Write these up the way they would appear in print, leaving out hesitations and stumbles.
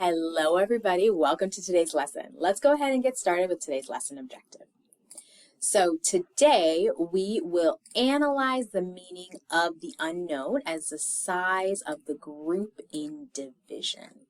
Hello everybody, welcome to today's lesson. Let's go ahead and get started with today's lesson objective. So today we will analyze the meaning of the unknown as the size of the group in division.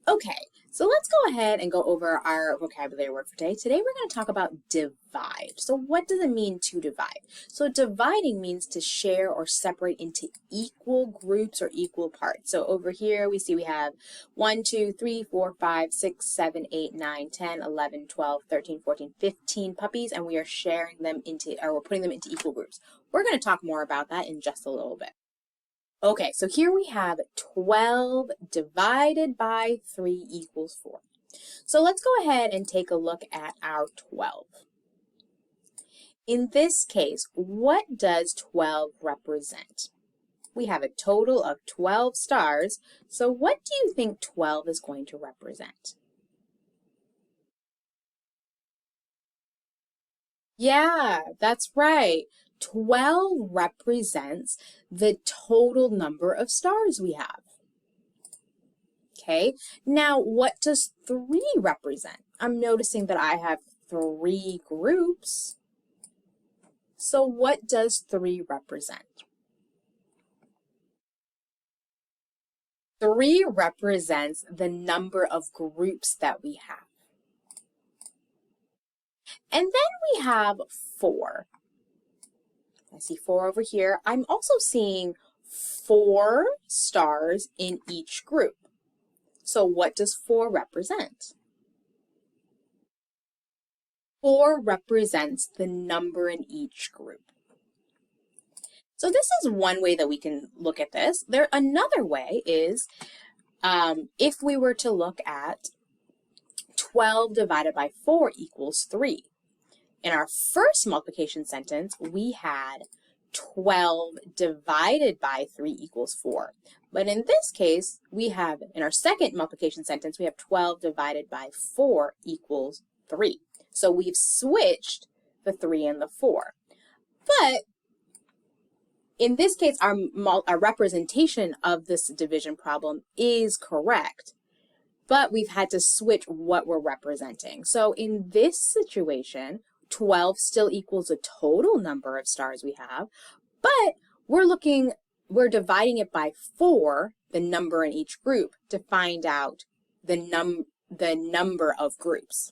Okay, so let's go ahead and go over our vocabulary word for today. Today we're going to talk about divide. So what does it mean to divide? So dividing means to share or separate into equal groups or equal parts. So over here we see we have 1, 2, 3, 4, 5, 6, 7, 8, 9, 10, 11, 12, 13, 14, 15 puppies, and we are sharing them into, or we're putting them into equal groups. We're going to talk more about that in just a little bit. Okay, so here we have 12 divided by 3 equals 4. So let's go ahead and take a look at our 12. In this case, what does 12 represent? We have a total of 12 stars, so what do you think 12 is going to represent? Yeah, that's right. 12 represents the total number of stars we have. Okay, now what does 3 represent? I'm noticing that I have 3 groups. So what does 3 represent? 3 represents the number of groups that we have. And then we have 4. I see 4 over here. I'm also seeing 4 stars in each group. So what does 4 represent? 4 represents the number in each group. So this is one way that we can look at this. Another way is if we were to look at 12 divided by 4 equals 3. In our first multiplication sentence, we had 12 divided by 3 equals 4. But in this case, we have, in our second multiplication sentence, we have 12 divided by 4 equals 3. So we've switched the 3 and the 4. But in this case, our representation of this division problem is correct, but we've had to switch what we're representing. So in this situation, 12 still equals the total number of stars we have, but we're dividing it by 4, the number in each group, to find out the number of groups.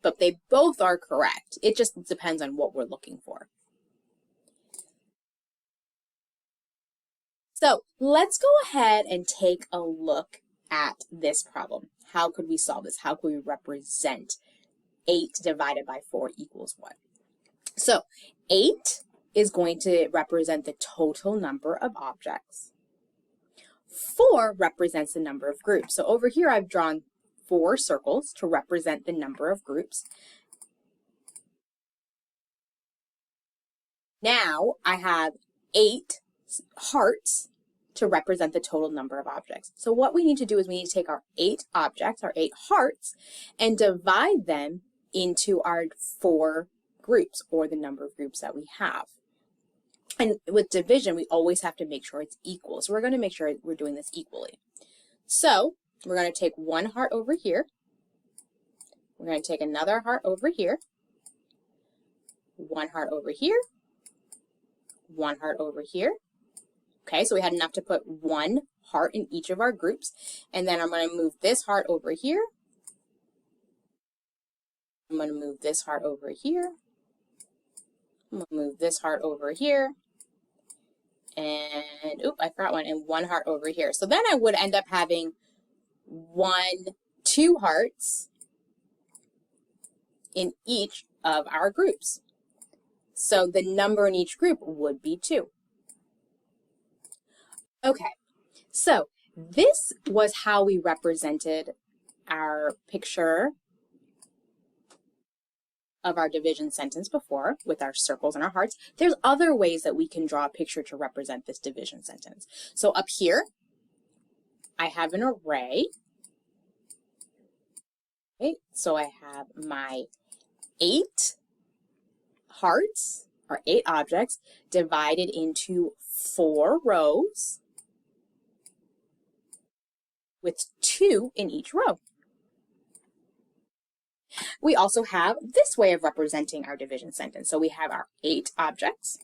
But they both are correct. It just depends on what we're looking for. So let's go ahead and take a look at this problem. How could we solve this? How could we represent 8 divided by 4 equals what? So 8 is going to represent the total number of objects. 4 represents the number of groups. So over here I've drawn 4 circles to represent the number of groups. Now I have 8 hearts to represent the total number of objects. So what we need to do is we need to take our 8 objects, our 8 hearts, and divide them into our 4 groups, or the number of groups that we have. And with division, we always have to make sure it's equal. So we're going to make sure we're doing this equally. So we're going to take 1 heart over here. We're going to take another heart over here. 1 heart over here. 1 heart over here. Okay, so we had enough to put 1 heart in each of our groups. And then I'm going to move this heart over here. I'm going to move this heart over here. I'm going to move this heart over here. And, I forgot one, and 1 heart over here. So then I would end up having 2 hearts in each of our groups. So the number in each group would be 2. Okay, so this was how we represented our picture of our division sentence before with our circles and our hearts. There's other ways that we can draw a picture to represent this division sentence. So up here, I have an array. Okay, so I have my 8 hearts, or 8 objects, divided into 4 rows with 2 in each row. We also have this way of representing our division sentence. So we have our 8 objects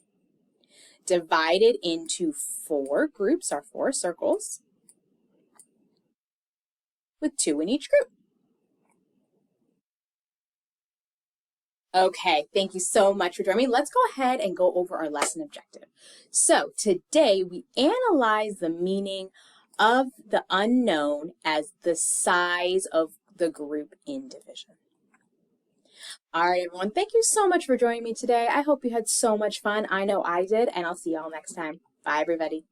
divided into 4 groups, our 4 circles, with 2 in each group. Okay, thank you so much for joining me. Let's go ahead and go over our lesson objective. So today we analyze the meaning of the unknown as the size of the group in division. All right, everyone, thank you so much for joining me today. I hope you had so much fun. I know I did, and I'll see y'all next time. Bye, everybody.